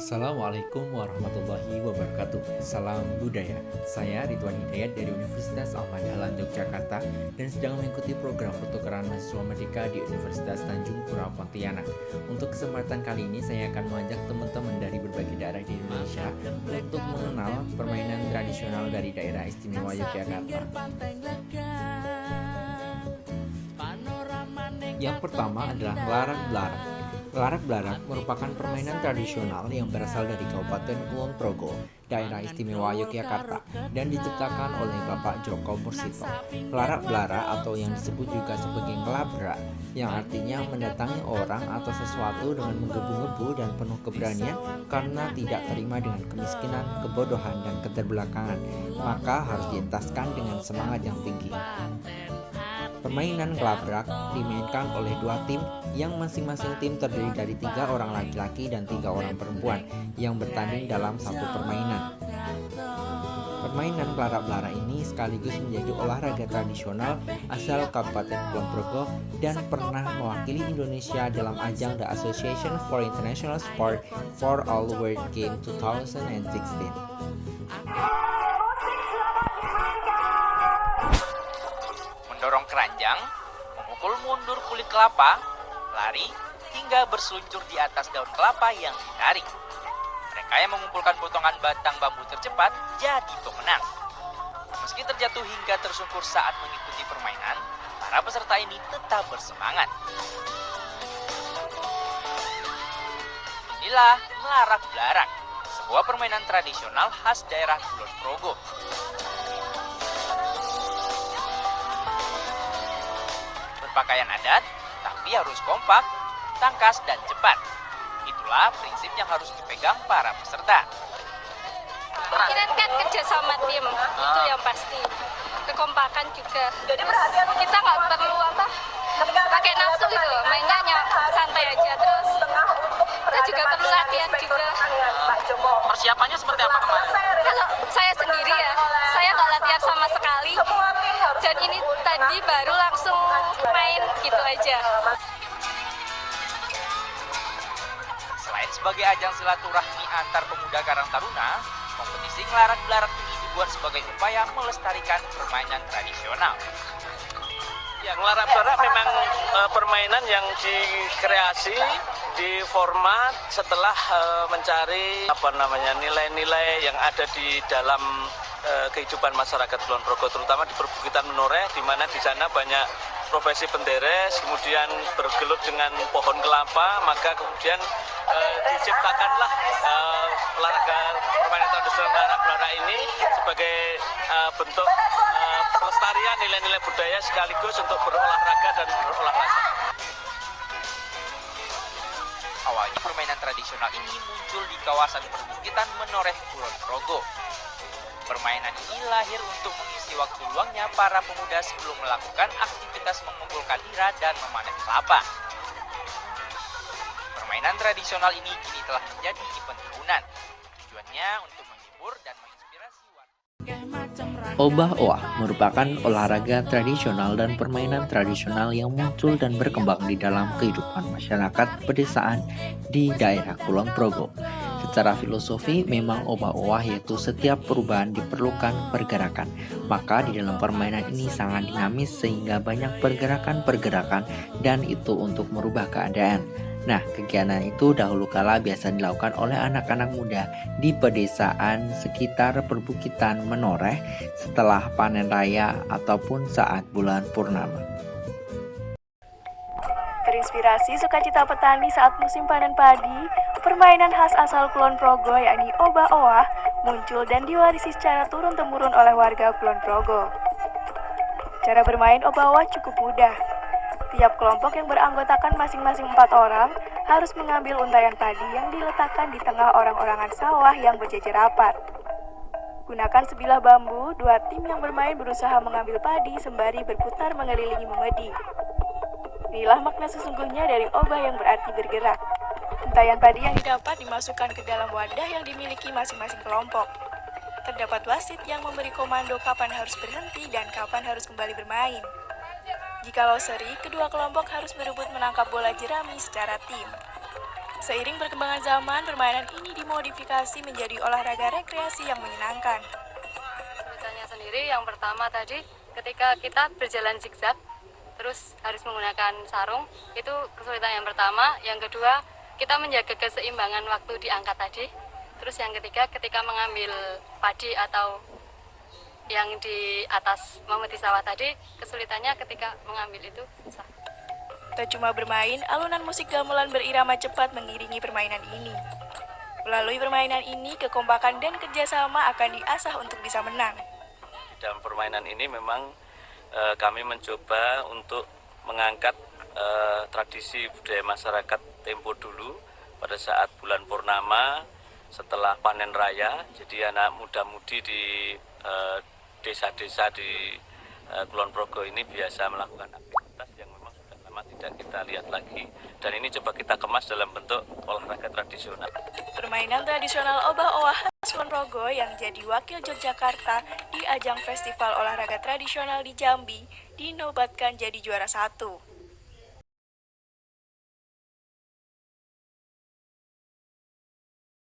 Assalamualaikum warahmatullahi wabarakatuh. Salam budaya. Saya Ridwan Hidayat dari Universitas Ahmad Dahlan Yogyakarta dan sedang mengikuti program pertukaran mahasiswa Merdeka di Universitas Tanjung Pura Pontianak. Untuk kesempatan kali ini saya akan mengajak teman-teman dari berbagai daerah di Indonesia untuk mengenal permainan tradisional dari daerah istimewa Yogyakarta. Yang pertama adalah larak-belarak. Larak-belarak merupakan permainan tradisional yang berasal dari Kabupaten Kulon Progo, daerah istimewa Yogyakarta, dan diciptakan oleh Bapak Joko Mursito. Larak-belarak atau yang disebut juga sebagai ngelabrak, yang artinya mendatangi orang atau sesuatu dengan menggebu-gebu dan penuh keberanian karena tidak terima dengan kemiskinan, kebodohan, dan keterbelakangan, maka harus dientaskan dengan semangat yang tinggi. Permainan gelabrak dimainkan oleh dua tim yang masing-masing tim terdiri dari 3 orang laki-laki dan 3 orang perempuan yang bertanding dalam satu permainan. Permainan gelabrak ini sekaligus menjadi olahraga tradisional asal Kabupaten Kulon Progo dan pernah mewakili Indonesia dalam ajang The Association for International Sport for All World Game 2016. Mendorong keranjang, memukul mundur kulit kelapa, lari, hingga berseluncur di atas daun kelapa yang ditarik. Mereka yang mengumpulkan potongan batang bambu tercepat jadi pemenang. Meski terjatuh hingga tersungkur saat mengikuti permainan, para peserta ini tetap bersemangat. Inilah melarak-belarak, sebuah permainan tradisional khas daerah Kulon Progo. Berpakaian adat, tapi harus kompak, tangkas, dan cepat. Itulah prinsip yang harus dipegang para peserta. Kira kan kerja sama tim, itu yang pasti. Kekompakan juga. Jadi kita nggak perlu pakai nafsu gitu, mainnya santai aja. Terus kita juga perlu latihan juga. Persiapannya seperti apa kemarin? Kalau saya sendiri ya, saya nggak latihan sama sekali. Dan ini tadi baru langsung main gitu aja. Selain sebagai ajang silaturahmi antar pemuda Karang Taruna, kompetisi ngelarak-belarak ini dibuat sebagai upaya melestarikan permainan tradisional. Ya, ngelarak-belarak memang permainan yang dikreasi, diformat setelah mencari nilai-nilai yang ada di dalam kehidupan masyarakat Kulon Progo, terutama di perbukitan Menoreh, di mana di sana banyak profesi penderes, kemudian bergelut dengan pohon kelapa, maka kemudian diciptakanlah olahraga permainan tradisional ngelarak-belarak ini sebagai bentuk pelestarian nilai-nilai budaya sekaligus untuk berolahraga dan berolahraga. Awalnya permainan tradisional ini muncul di kawasan perbukitan Menoreh Kulon Progo. Permainan ini lahir untuk mengisi waktu luangnya para pemuda sebelum melakukan aktivitas mengumpulkan nira dan memanen kelapa. Permainan tradisional ini kini telah menjadi event tahunan. Tujuannya untuk menghibur dan menginspirasi warga. Obah-oah merupakan olahraga tradisional dan permainan tradisional yang muncul dan berkembang di dalam kehidupan masyarakat pedesaan di daerah Kulon Progo. Secara filosofi, memang obah-oah yaitu setiap perubahan diperlukan pergerakan. Maka di dalam permainan ini sangat dinamis sehingga banyak pergerakan-pergerakan dan itu untuk merubah keadaan. Nah, kegiatan itu dahulu kala biasa dilakukan oleh anak-anak muda di pedesaan sekitar perbukitan Menoreh setelah panen raya ataupun saat bulan purnama. Terinspirasi sukacita petani saat musim panen padi, permainan khas asal Kulon Progo yakni obah-oah muncul dan diwarisi secara turun-temurun oleh warga Kulon Progo. Cara bermain obah-oah cukup mudah. Tiap kelompok yang beranggotakan masing-masing 4 orang harus mengambil untayan padi yang diletakkan di tengah orang-orangan sawah yang berjejer rapat. Gunakan sebilah bambu, 2 tim yang bermain berusaha mengambil padi sembari berputar mengelilingi memedi. Inilah makna sesungguhnya dari obah yang berarti bergerak. Untayan padi yang didapat dimasukkan ke dalam wadah yang dimiliki masing-masing kelompok. Terdapat wasit yang memberi komando kapan harus berhenti dan kapan harus kembali bermain. Jikalau seri, kedua kelompok harus berebut menangkap bola jerami secara tim. Seiring perkembangan zaman, permainan ini dimodifikasi menjadi olahraga rekreasi yang menyenangkan. Kesulitannya sendiri yang pertama tadi ketika kita berjalan zigzag terus harus menggunakan sarung, itu kesulitan yang pertama. Yang kedua, kita menjaga keseimbangan waktu diangkat tadi. Terus yang ketiga, ketika mengambil padi atau yang di atas memeti sawah tadi, kesulitannya ketika mengambil itu susah. Tak cuma bermain, alunan musik gamelan berirama cepat mengiringi permainan ini. Melalui permainan ini, kekompakan dan kerjasama akan diasah untuk bisa menang. Dalam permainan ini memang kami mencoba untuk mengangkat tradisi budaya masyarakat tempo dulu pada saat bulan purnama setelah panen raya. Jadi anak muda-mudi di desa-desa di Kulon Progo ini biasa melakukan aktivitas yang memang sudah lama tidak kita lihat lagi, dan ini coba kita kemas dalam bentuk olahraga tradisional. Permainan tradisional obah-owah khas Kulon Progo yang jadi wakil Yogyakarta di ajang Festival Olahraga Tradisional di Jambi dinobatkan jadi juara 1.